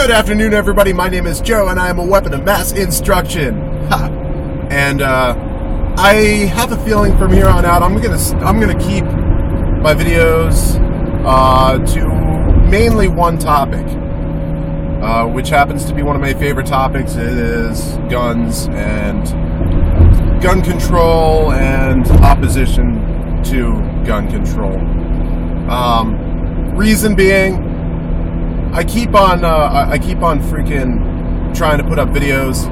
Good afternoon, everybody. My name is Joe, and I am a weapon of mass instruction. Ha! And I have a feeling from here on out, I'm gonna keep my videos to mainly one topic, which happens to be one of my favorite topics. It is guns and gun control and opposition to gun control. Reason being, I keep on freaking trying to put up videos,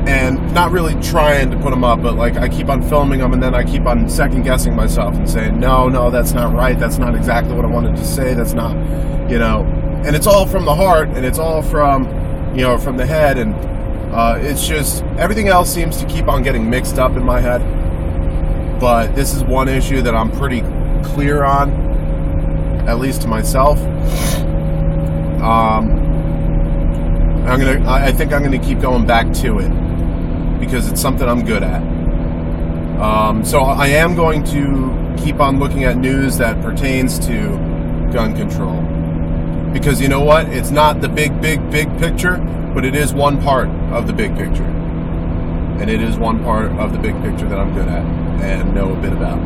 and not really trying to put them up, but like I keep on filming them, and then I keep on second guessing myself and saying, no, that's not right. That's not exactly what I wanted to say. That's not, and it's all from the heart, and it's all from the head, and it's just everything else seems to keep on getting mixed up in my head. But this is one issue that I'm pretty clear on, at least to myself. I think I'm gonna keep going back to it because it's something I'm good at. So I am going to keep on looking at news that pertains to gun control, because you know what? It's not the big picture, but it is one part of the big picture, and it is one part of the big picture that I'm good at and know a bit about.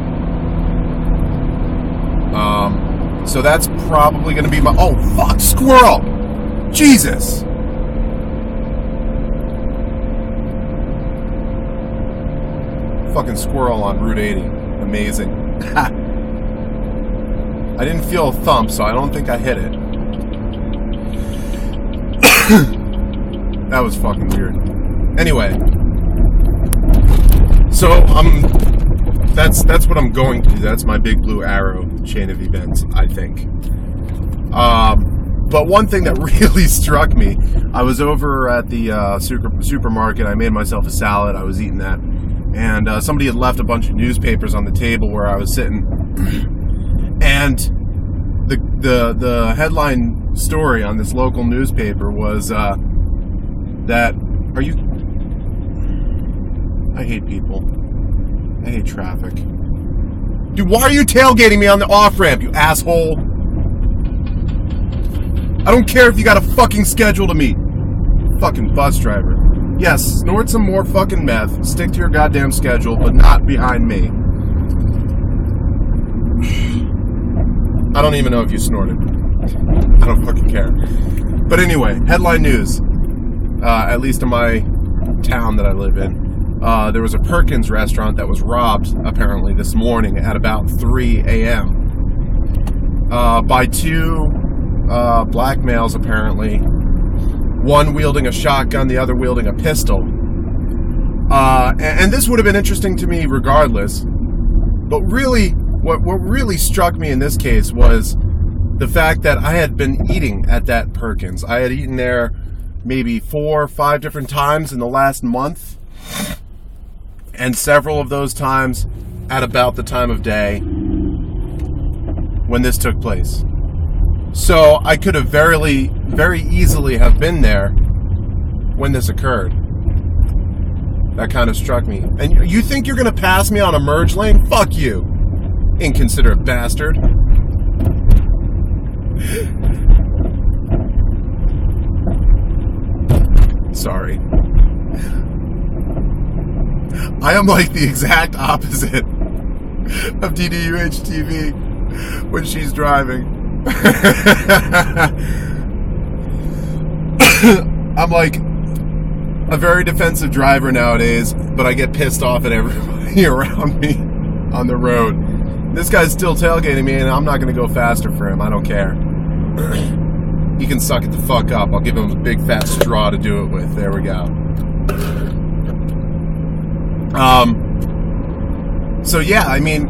So that's probably going to be my... Oh, fuck, squirrel! Jesus! Fucking squirrel on Route 80. Amazing. I didn't feel a thump, so I don't think I hit it. That was fucking weird. Anyway. So, That's what I'm going to do. That's my big blue arrow chain of events, I think. But one thing that really struck me, I was over at the supermarket. I made myself a salad. I was eating that. And somebody had left a bunch of newspapers on the table where I was sitting. And the headline story on this local newspaper was that... I hate people. I hate traffic. Dude, why are you tailgating me on the off-ramp, you asshole? I don't care if you got a fucking schedule to meet. Fucking bus driver. Yes, snort some more fucking meth, stick to your goddamn schedule, but not behind me. I don't even know if you snorted. I don't fucking care. But anyway, headline news. At least in my town that I live in. There was a Perkins restaurant that was robbed, apparently, this morning at about 3 a.m. By two black males, apparently. One wielding a shotgun, the other wielding a pistol. And this would have been interesting to me regardless. But really, what really struck me in this case was the fact that I had been eating at that Perkins. I had eaten there maybe 4 or 5 different times in the last month. And several of those times at about the time of day when this took place. So I could have very easily have been there when this occurred. That kind of struck me. And you think you're going to pass me on a merge lane? Fuck you, inconsiderate bastard. Sorry. I am like the exact opposite of DDUH TV when she's driving. I'm like a very defensive driver nowadays, but I get pissed off at everybody around me on the road. This guy's still tailgating me, and I'm not going to go faster for him. I don't care. He can suck it the fuck up. I'll give him a big fat straw to do it with. There we go. So yeah, I mean,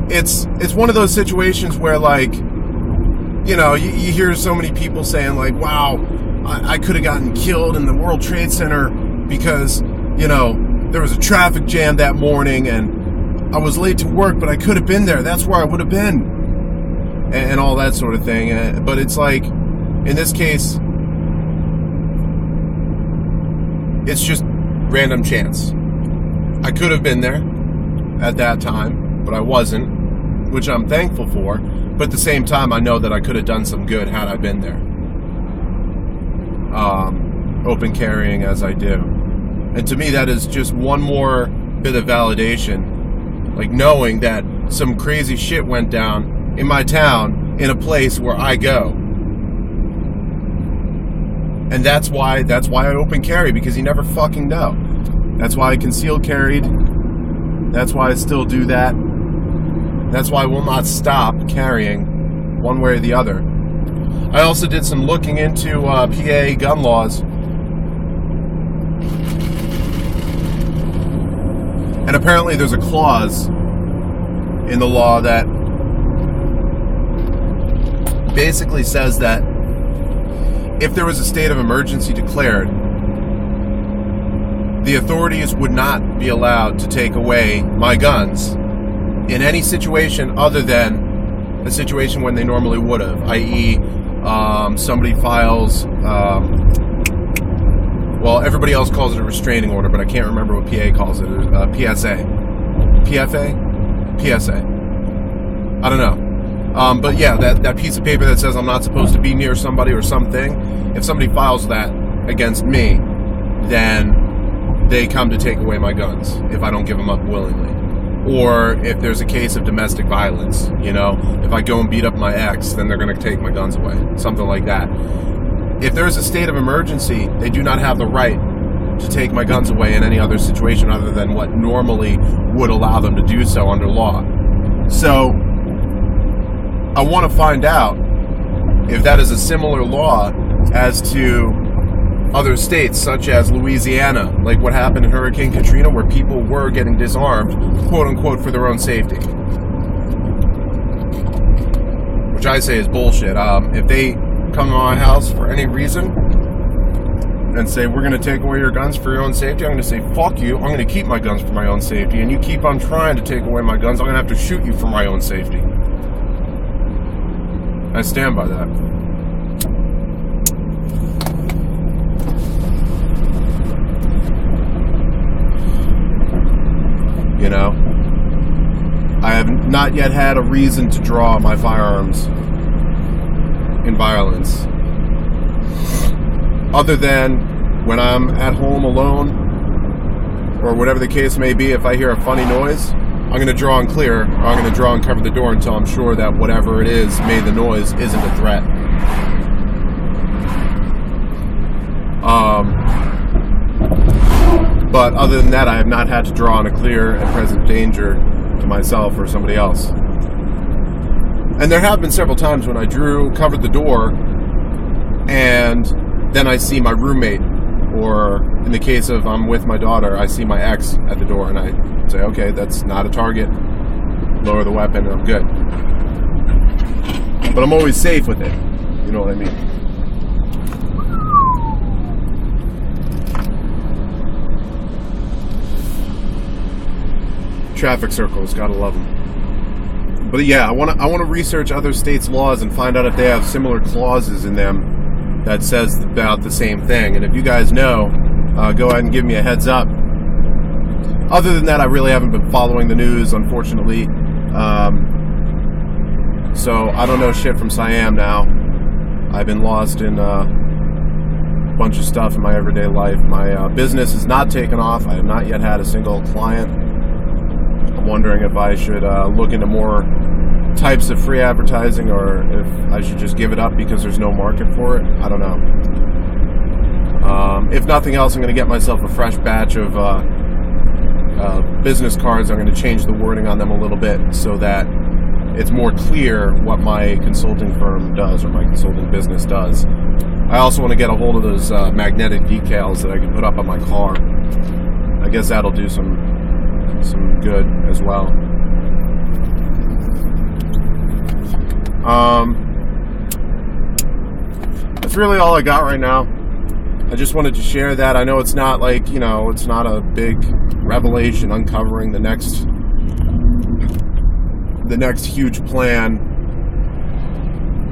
it's one of those situations where, like, you hear so many people saying, like, wow, I could have gotten killed in the World Trade Center because, there was a traffic jam that morning and I was late to work, but I could have been there. That's where I would have been. And all that sort of thing. But it's like, in this case, it's just random chance. I could have been there at that time, but I wasn't, which I'm thankful for. But at the same time, I know that I could have done some good had I been there. open carrying as I do. And to me, that is just one more bit of validation, like knowing that some crazy shit went down in my town in a place where I go. And that's why I open carry, because you never fucking know. That's why I concealed carried. That's why I still do that. That's why I will not stop carrying one way or the other. I also did some looking into PA gun laws. And apparently there's a clause in the law that basically says that if there was a state of emergency declared, the authorities would not be allowed to take away my guns in any situation other than a situation when they normally would have, i.e., somebody files, well, everybody else calls it a restraining order, but I can't remember what PA calls it, PSA. PFA? PSA. I don't know. But yeah, that piece of paper that says I'm not supposed to be near somebody or something, if somebody files that against me, then they come to take away my guns if I don't give them up willingly. Or if there's a case of domestic violence, you know, if I go and beat up my ex, then they're going to take my guns away. Something like that. If there's a state of emergency, they do not have the right to take my guns away in any other situation other than what normally would allow them to do so under law. So, I want to find out if that is a similar law as to other states, such as Louisiana, like what happened in Hurricane Katrina, where people were getting disarmed, quote-unquote, for their own safety. Which I say is bullshit. If they come to my house for any reason and say, we're going to take away your guns for your own safety, I'm going to say, fuck you, I'm going to keep my guns for my own safety, and you keep on trying to take away my guns, I'm going to have to shoot you for my own safety. I stand by that. You know, I have not yet had a reason to draw my firearms in violence. Other than when I'm at home alone, or whatever the case may be, if I hear a funny noise, I'm going to draw and clear, or I'm going to draw and cover the door until I'm sure that whatever it is made the noise isn't a threat. But other than that, I have not had to draw on a clear and present danger to myself or somebody else. And there have been several times when I covered the door, and then I see my roommate, or in the case of I'm with my daughter, I see my ex at the door, and I say, okay, that's not a target. Lower the weapon, and I'm good. But I'm always safe with it. You know what I mean? Traffic circles, gotta love them. But yeah, I want to research other states' laws and find out if they have similar clauses in them that says about the same thing. And if you guys know, go ahead and give me a heads up. Other than that, I really haven't been following the news, unfortunately. So I don't know shit from Siam now. I've been lost in a bunch of stuff in my everyday life. My business is not taken off. I have not yet had a single client. I'm wondering if I should look into more types of free advertising, or if I should just give it up because there's no market for it. I don't know. If nothing else, I'm going to get myself a fresh batch of business cards. I'm going to change the wording on them a little bit so that it's more clear what my consulting firm does, or my consulting business does. I also want to get a hold of those magnetic decals that I can put up on my car. I guess that'll do some good as well. That's really all I got right now. I just wanted to share that. I know it's not like, you know, it's not a big revelation uncovering the next huge plan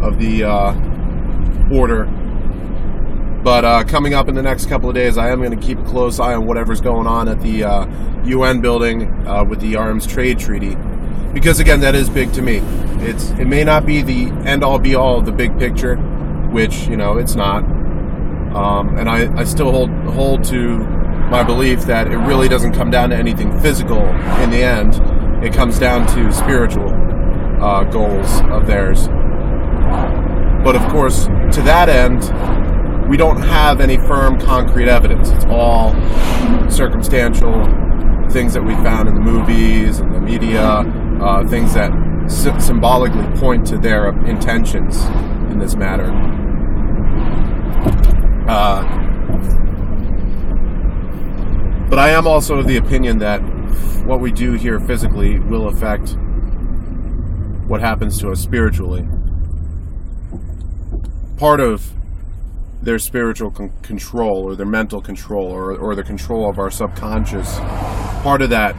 of the border. But coming up in the next couple of days, I am going to keep a close eye on whatever's going on at the UN building with the Arms Trade Treaty. Because again, that is big to me. It may not be the end-all be-all of the big picture, which, you know, it's not. And I still hold to my belief that it really doesn't come down to anything physical in the end. It comes down to spiritual goals of theirs. But of course, to that end, we don't have any firm, concrete evidence. It's all circumstantial things that we found in the movies and the media, things that symbolically point to their intentions in this matter. But I am also of the opinion that what we do here physically will affect what happens to us spiritually. Part of their spiritual control, or their mental control, or the control of our subconscious, part of that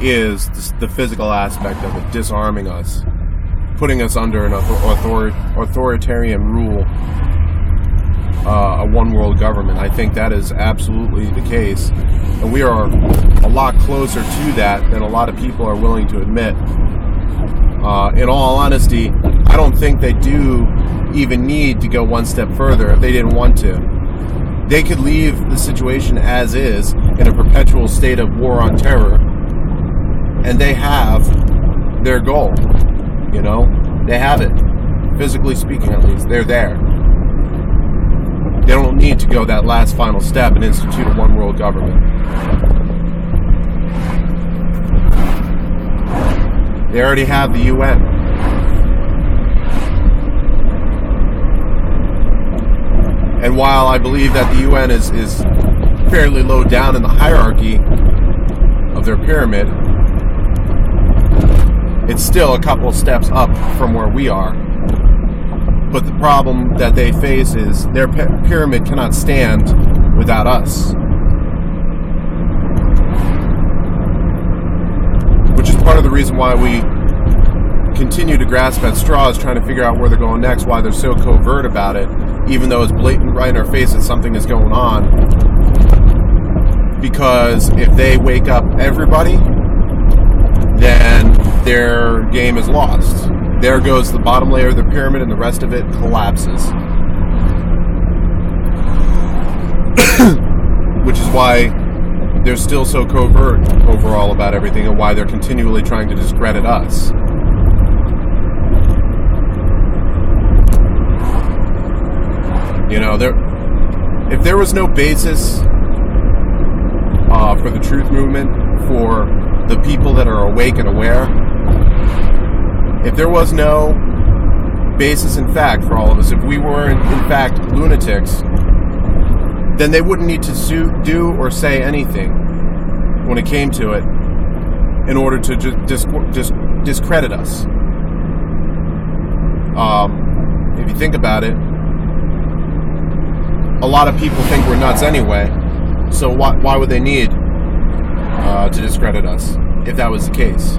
is the physical aspect of it, disarming us, putting us under an authoritarian rule, a one-world government. I think that is absolutely the case, and we are a lot closer to that than a lot of people are willing to admit. In all honesty, I don't think they do even need to go one step further if they didn't want to. They could leave the situation as is in a perpetual state of war on terror, and they have their goal. You know, they have it. Physically speaking, at least, they're there. They don't need to go that last final step and institute a one-world government. They already have the UN. And while I believe that the UN is fairly low down in the hierarchy of their pyramid, it's still a couple of steps up from where we are. But the problem that they face is their pyramid cannot stand without us. Which is part of the reason why we continue to grasp at straws, trying to figure out where they're going next, why they're so covert about it, even though it's blatant right in our face that something is going on. Because if they wake up everybody, then their game is lost. There goes the bottom layer of the pyramid, and the rest of it collapses. Which is why they're still so covert overall about everything, and why they're continually trying to discredit us. You know, if there was no basis for the truth movement, for the people that are awake and aware, if there was no basis in fact for all of us, if we were in fact lunatics, then they wouldn't need to do or say anything when it came to it in order to just discredit us. If you think about it, a lot of people think we're nuts anyway, so why would they need to discredit us if that was the case?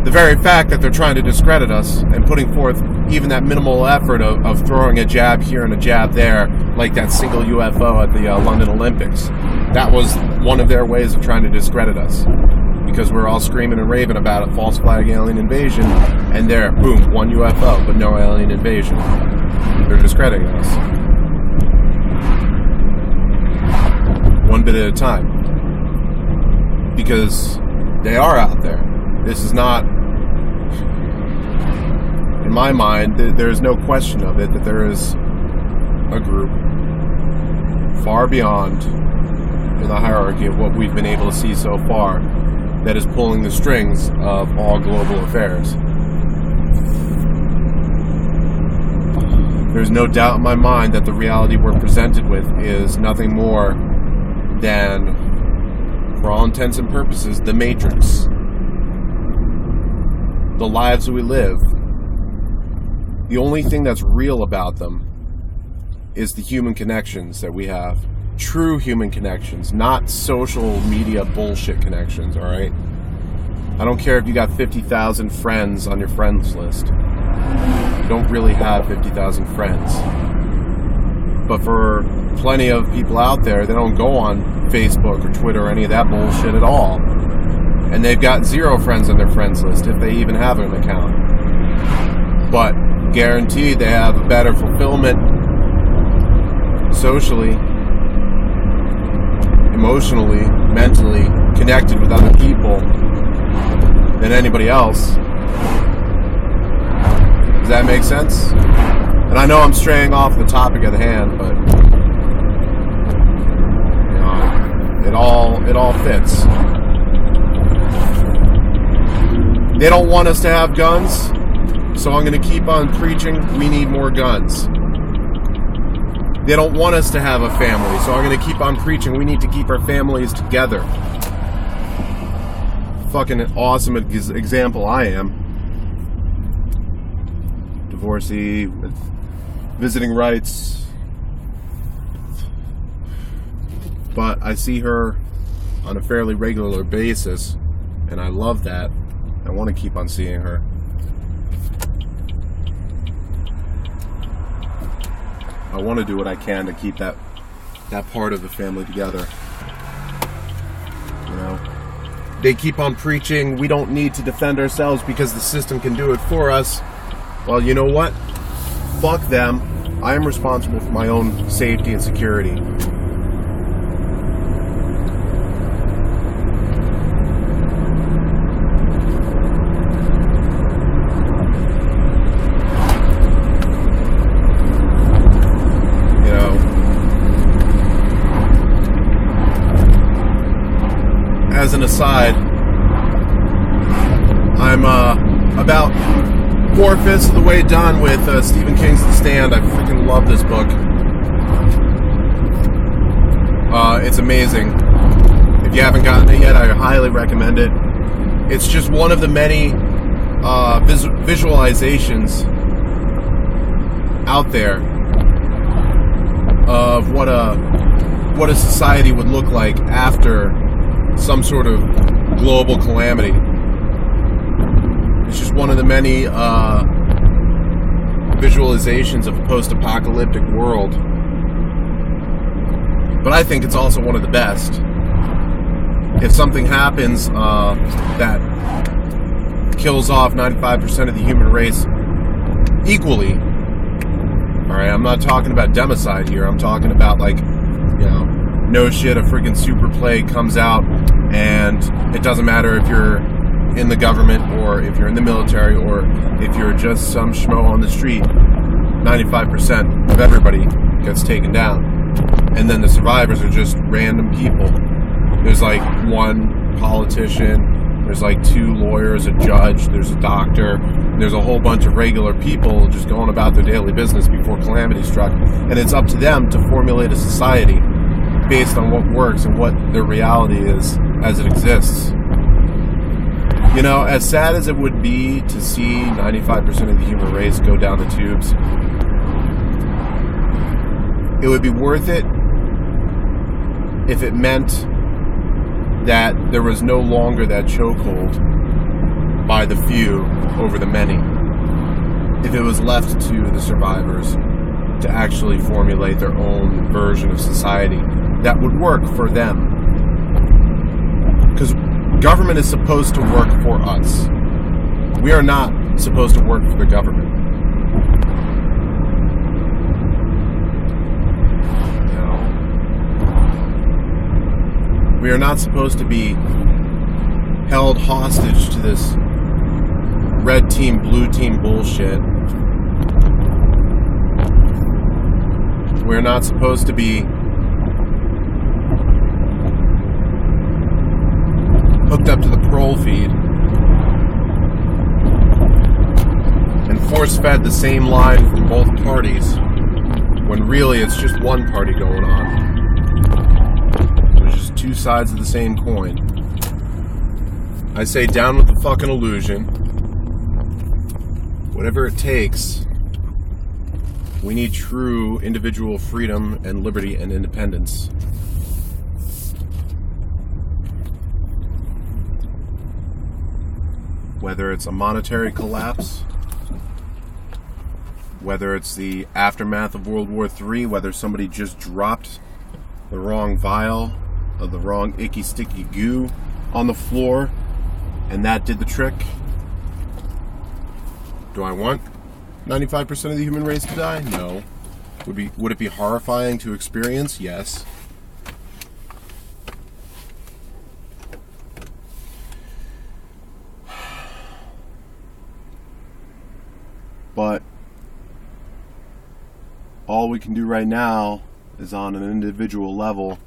The very fact that they're trying to discredit us and putting forth even that minimal effort of throwing a jab here and a jab there, like that single UFO at the London Olympics, that was one of their ways of trying to discredit us. Because we're all screaming and raving about a false flag alien invasion, and there, boom, one UFO, but no alien invasion. They're discrediting us. One bit at a time. Because they are out there. This is not, in my mind, there's no question of it, that there is a group far beyond in the hierarchy of what we've been able to see so far that is pulling the strings of all global affairs. There's no doubt in my mind that the reality we're presented with is nothing more than, for all intents and purposes, the Matrix. The lives we live. The only thing that's real about them is the human connections that we have. True human connections, not social media bullshit connections, alright? I don't care if you got 50,000 friends on your friends list. You don't really have 50,000 friends. But for plenty of people out there, they don't go on Facebook or Twitter or any of that bullshit at all. And they've got 0 friends on their friends list, if they even have an account. But guaranteed they have a better fulfillment socially, emotionally, mentally connected with other people than anybody else. Does that make sense? And I know I'm straying off the topic at hand, but you know, it all fits. They don't want us to have guns, so I'm going to keep on preaching we need more guns. They don't want us to have a family, so I'm going to keep on preaching we need to keep our families together. Fucking awesome example I am. Divorcee with visiting rights. But I see her on a fairly regular basis, and I love that. I want to keep on seeing her. I want to do what I can to keep that part of the family together. You know, they keep on preaching we don't need to defend ourselves because the system can do it for us. Well, you know what? Fuck them. I am responsible for my own safety and security. As an aside, I'm about 4/5 of the way done with Stephen King's The Stand. I freaking love this book. It's amazing. If you haven't gotten it yet, I highly recommend it. It's just one of the many visualizations out there of what a society would look like after some sort of global calamity. It's just one of the many visualizations of a post-apocalyptic world. But I think it's also one of the best. If something happens that kills off 95% of the human race equally, alright, I'm not talking about democide here, I'm talking about, like, you know, no shit, a freaking super plague comes out, and it doesn't matter if you're in the government or if you're in the military or if you're just some schmo on the street, 95% of everybody gets taken down. And then the survivors are just random people. There's like one politician, there's like 2 lawyers, a judge, there's a doctor, there's a whole bunch of regular people just going about their daily business before calamity struck. And it's up to them to formulate a society based on what works and what their reality is as it exists. You know, as sad as it would be to see 95% of the human race go down the tubes, it would be worth it if it meant that there was no longer that chokehold by the few over the many. If it was left to the survivors to actually formulate their own version of society that would work for them. Because government is supposed to work for us. We are not supposed to work for the government. You know, we are not supposed to be held hostage to this red team, blue team bullshit. We're not supposed to be hooked up to the parole feed and force-fed the same line from both parties when really it's just one party going on. There's just 2 sides of the same coin. I say down with the fucking illusion. Whatever it takes, we need true individual freedom and liberty and independence. Whether it's a monetary collapse, whether it's the aftermath of World War III, whether somebody just dropped the wrong vial of the wrong icky sticky goo on the floor and that did the trick. Do I want 95% of the human race to die? No. Would it be horrifying to experience? Yes. But all we can do right now is on an individual level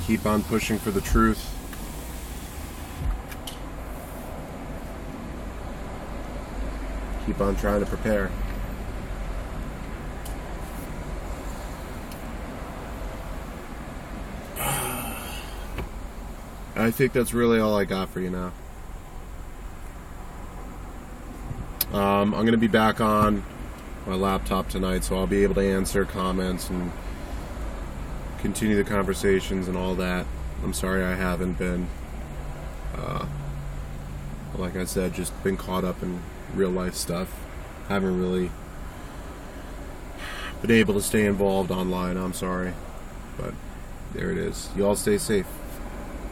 keep on pushing for the truth. Keep on trying to prepare. I think that's really all I got for you now. I'm going to be back on my laptop tonight, so I'll be able to answer comments and continue the conversations and all that. I'm sorry I haven't been, like I said, just been caught up in real life stuff. Haven't really been able to stay involved online. I'm sorry, but there it is. You all stay safe.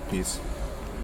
Peace.